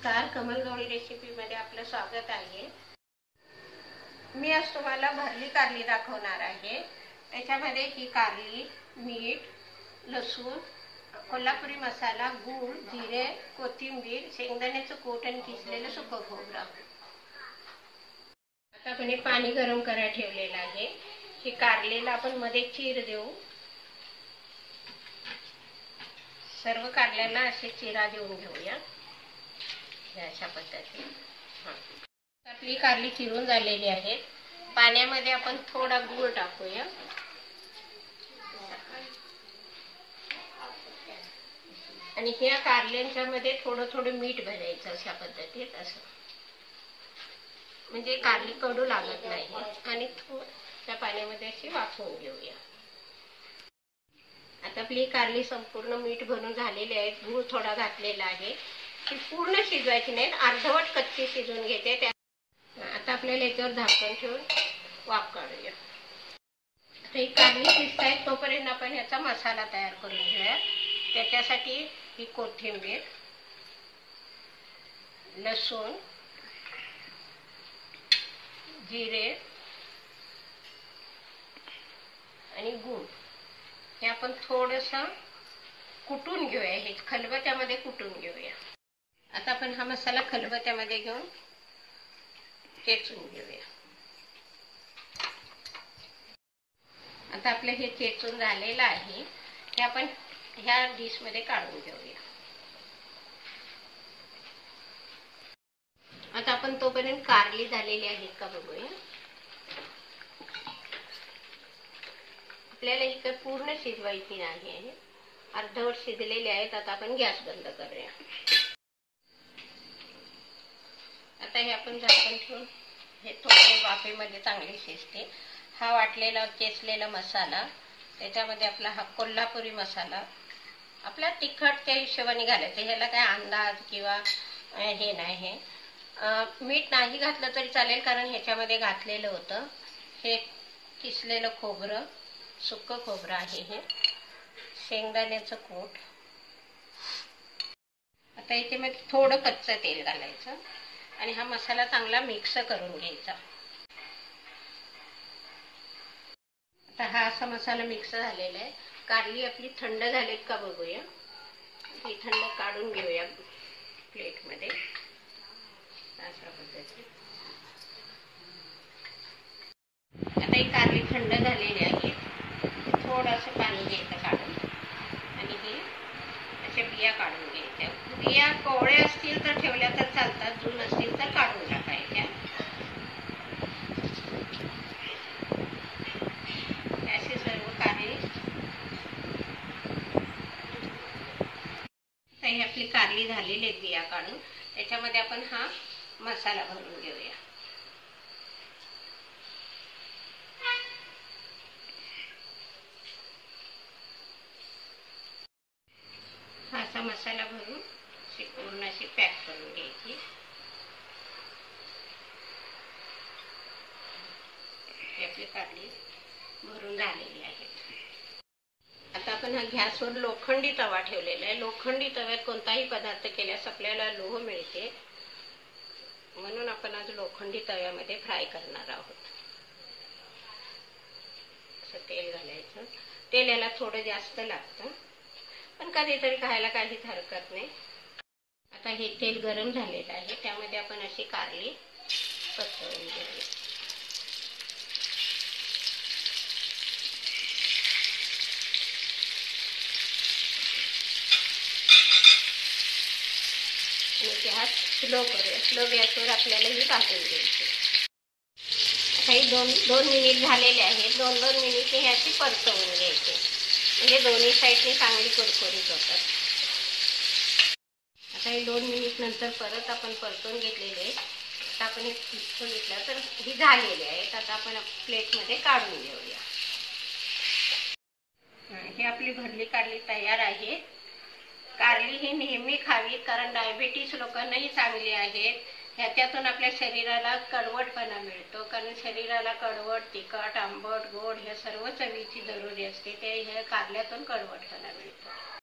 नमस्कार, कमल गवळी रेसिपीमध्ये आपलं स्वागत आहे। मी आज तुम्हाला भरली कारली दाखवणार आहे। त्याच्यामध्ये ही कारली, मीठ, लसूण, कोल्हापुरी मसाला, गूळ, जिरे, कोथिंबीर, शेंगदाण्याचं कूट आणि किसलेलं सुकं खोबरं। आता आपण पाणी गरम करायला ठेवलेलं आहे। ही कारलीला आपण मध्ये चीर देऊ। सर्व कारल्याला असे चिरा देऊन घेऊया अशा पद्धतीने। आपली कारली चिरून झालेली आहे। पाण्यामध्ये आपण थोडा गूळ टाकूया आणि ह्या कारल्यांच्या मध्ये थोडं थोडं मीठ भरायचं अशा पद्धतीत, असं म्हणजे कारली कडू लागत नाही। आणि त्या पाण्यामध्ये अशी वाफवून घेऊया। आता आपली कारली संपूर्ण मीठ भरून झालेली आहे। गूळ थोडा घातलेला आहे। ती पूर्ण शिजवायची नाही, अर्धवट कच्ची शिजवून घेते। आता आपल्याला याच्यावर झाकण ठेवून वाफ काढूया। आता ही कारली शिजताय तोपर्यंत आपण याचा मसाला तयार करून घेऊया। त्याच्यासाठी ही कोथिंबीर, लसूण, जिरे आणि गूळ हे आपण थोडंसं कुटून घेऊया। हे खलबत्त्यामध्ये कुटून घेऊया। आता आपण हा मसाला खलबत्त्यामध्ये घेऊन चेचून घेऊया। आता आपलं हे चेचून झालेलं आहे। हे आपण ह्या डिश मध्ये काढून घेऊया। आता आपण तोपर्यंत कारली झालेली आहे का बघूया। आपल्याला इथे पूर्ण शिजवायची नाही, अर्धवट शिजलेले आहेत। आता आपण गॅस बंद करूया। आता हे आपण झाकण ठेवून हे थोडे वाफेमध्ये चांगले शिजते। हा वाटलेला चेचलेला मसाला, त्याच्यामध्ये आपला हा कोल्हापुरी मसाला, आपल्या तिखटच्या हिशोबाने घालायचं। ह्याला काय अंदाज किंवा हे नाही। मीठ नाही घातलं तरी चालेल, कारण ह्याच्यामध्ये घातलेलं होतं। हे किसलेलं खोबरं, सुकं खोबरं आहे हे, शेंगदाण्याचं कूट। आता याच्यामध्ये थोडं कच्चं तेल घालायचं आणि हा मसाला चांगला मिक्स करून घ्यायचा। आता हा असा मसाला मिक्स झालेला आहे। कारली आपली थंड झालीत का बघूया। ही थंड काढून घेऊया प्लेटमध्ये अशा पद्धतीने। आता ही कारली थंड झालेली आहे। थोडंसं पाणी घ्यायचं काढून आणि हे अशा बिया काढून घ्यायच्या। बिया कोवळ्या असतील तर ठेवल्या तर चालतात, जून असतील तर काढून टाकायच्या। अशी सर्व कारली ही आपली कारली झालेली आहे बिया काढून। त्याच्यामध्ये आपण हा मसाला भरून घेऊया। हा असा मसाला भरून पूर्ण अशी पॅक करून घ्यायची। आपली कारली भरून झालेली आहे। आता आपण हा गॅसवर लोखंडी तवा ठेवलेला आहे। लोखंडी तव्यात कोणताही पदार्थ केल्यास आपल्याला लोह मिळते, म्हणून आपण आज लोखंडी तव्यामध्ये फ्राय करणार आहोत। असं तेल घालायचं। तेल याला थोडं जास्त लागतं, पण कधीतरी खायला काहीच हरकत नाही। आता हे तेल गरम झालेलं आहे, त्यामध्ये आपण अशी कारली परतवून घेऊया। गॅस स्लो करूया। स्लो गॅसवर आपल्याला ही भाजून घ्यायची। आता ही दोन मिनिट झालेले आहेत। दोन मिनिट हे अशी परतवून घ्यायची, म्हणजे दोन्ही साईडने चांगली कुरकुरीत होतात। आता हे 2 मिनिट नंतर परत आपण परतवून घेतलेले। आता आपण एक बघितलं तर ही झालेली आहेत। आता आपण प्लेटमध्ये काढून घेऊया। ही आपली भरली कारली तयार आहे। कारली ही नेहमी खावी, कारण डायबिटीस लोकांनाही चांगली आहे। ह्याच्यातून आपल्या शरीराला कडवटपणा मिळतो, कारण शरीराला कडवट, तिखट, आंबट, गोड ह्या सर्व चवीची जरुरी असते। ते ह्या कारल्यातून कडवटपणा मिळतो।